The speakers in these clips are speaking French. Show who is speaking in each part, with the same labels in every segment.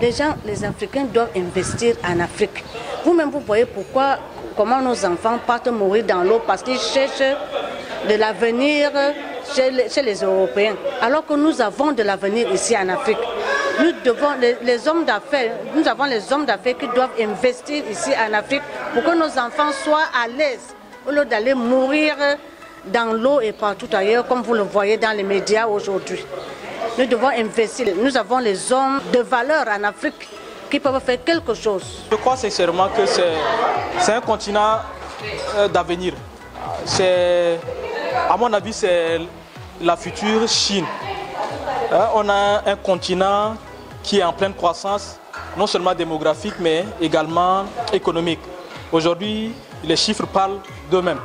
Speaker 1: Les gens, les Africains doivent investir en Afrique. Vous-même, vous voyez comment nos enfants partent mourir dans l'eau parce qu'ils cherchent de l'avenir chez les Européens. Alors que nous avons de l'avenir ici en Afrique. Nous devons, les hommes d'affaires, nous avons les hommes d'affaires qui doivent investir ici en Afrique pour que nos enfants soient à l'aise au lieu d'aller mourir dans l'eau et partout ailleurs, comme vous le voyez dans les médias aujourd'hui. Nous devons investir. Nous avons les hommes de valeur en Afrique qui peuvent faire quelque chose.
Speaker 2: Je crois sincèrement que c'est un continent d'avenir. À mon avis, c'est la future Chine. On a un continent qui est en pleine croissance, non seulement démographique, mais également économique. Aujourd'hui, les chiffres parlent d'eux-mêmes.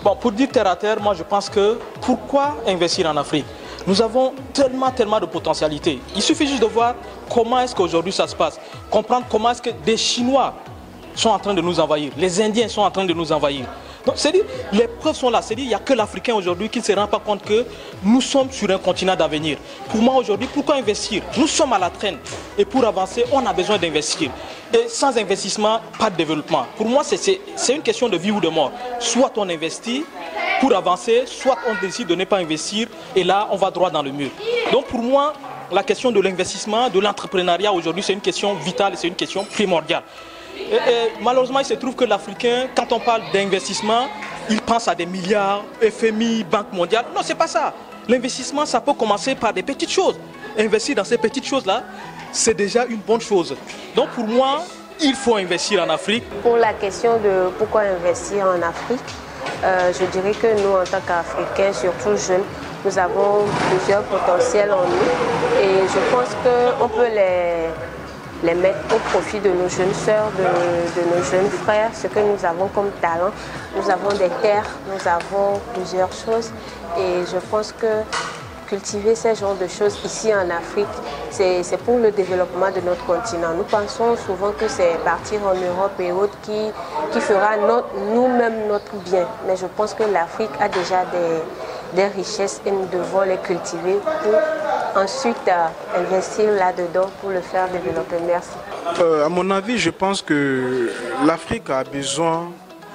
Speaker 2: Bon, pour dire terre à terre, moi je pense que pourquoi investir en Afrique? Nous avons tellement de potentialités. Il suffit juste de voir comment est-ce qu'aujourd'hui ça se passe. Comprendre comment est-ce que des Chinois sont en train de nous envahir. Les Indiens sont en train de nous envahir. Donc, c'est-à-dire, les preuves sont là. C'est-à-dire, il n'y a que l'Africain aujourd'hui qui ne se rend pas compte que nous sommes sur un continent d'avenir. Pour moi, aujourd'hui, pourquoi investir? Nous sommes à la traîne. Et pour avancer, on a besoin d'investir. Et sans investissement, pas de développement. Pour moi, c'est une question de vie ou de mort. Soit on investit pour avancer, soit on décide de ne pas investir. Et là, on va droit dans le mur. Donc, pour moi, la question de l'investissement, de l'entrepreneuriat aujourd'hui, c'est une question vitale et c'est une question primordiale. Et malheureusement, il se trouve que l'Africain, quand on parle d'investissement, il pense à des milliards, FMI, Banque mondiale. Non, c'est pas ça. L'investissement, ça peut commencer par des petites choses. Investir dans ces petites choses-là, c'est déjà une bonne chose. Donc pour moi, il faut investir en Afrique.
Speaker 3: Pour la question de pourquoi investir en Afrique, je dirais que nous, en tant qu'Africains, surtout jeunes, nous avons plusieurs potentiels en nous. Et je pense qu'on peut les mettre au profit de nos jeunes sœurs, de nos jeunes frères, ce que nous avons comme talent. Nous avons des terres, nous avons plusieurs choses et je pense que cultiver ces genres de choses ici en Afrique, c'est pour le développement de notre continent. Nous pensons souvent que c'est partir en Europe et autres qui fera nous-mêmes notre bien, mais je pense que l'Afrique a déjà des richesses et nous devons les cultiver pour ensuite investir là-dedans pour le faire développer. Merci.
Speaker 4: À mon avis, je pense que l'Afrique a besoin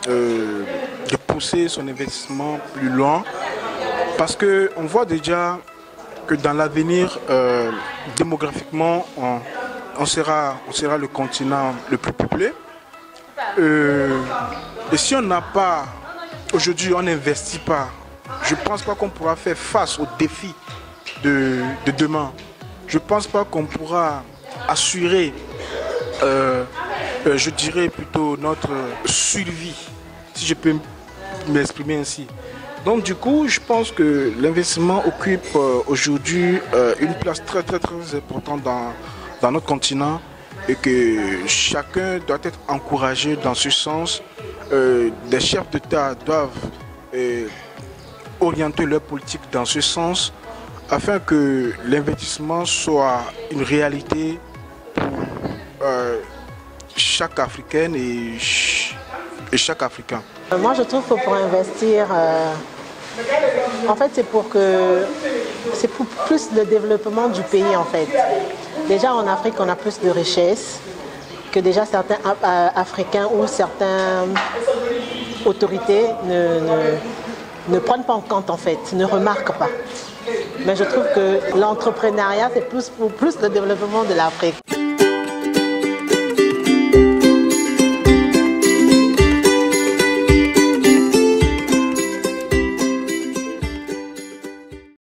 Speaker 4: de pousser son investissement plus loin parce qu'on voit déjà que dans l'avenir, démographiquement, on sera le continent le plus peuplé. Et si on n'a pas, aujourd'hui on n'investit pas, je ne pense pas qu'on pourra faire face aux défis de demain. Je ne pense pas qu'on pourra assurer, je dirais plutôt notre survie, si je peux m'exprimer ainsi. Donc du coup, je pense que l'investissement occupe aujourd'hui une place très importante dans notre continent et que chacun doit être encouragé dans ce sens. Les chefs d'État doivent orienter leur politique dans ce sens afin que l'investissement soit une réalité pour chaque Africaine et chaque Africain.
Speaker 5: Moi je trouve que pour investir, en fait c'est pour plus le développement du pays en fait. Déjà en Afrique on a plus de richesses que déjà certains Africains ou certaines autorités ne prennent pas en compte en fait, ne remarquent pas. Mais je trouve que l'entrepreneuriat c'est plus le développement de l'Afrique.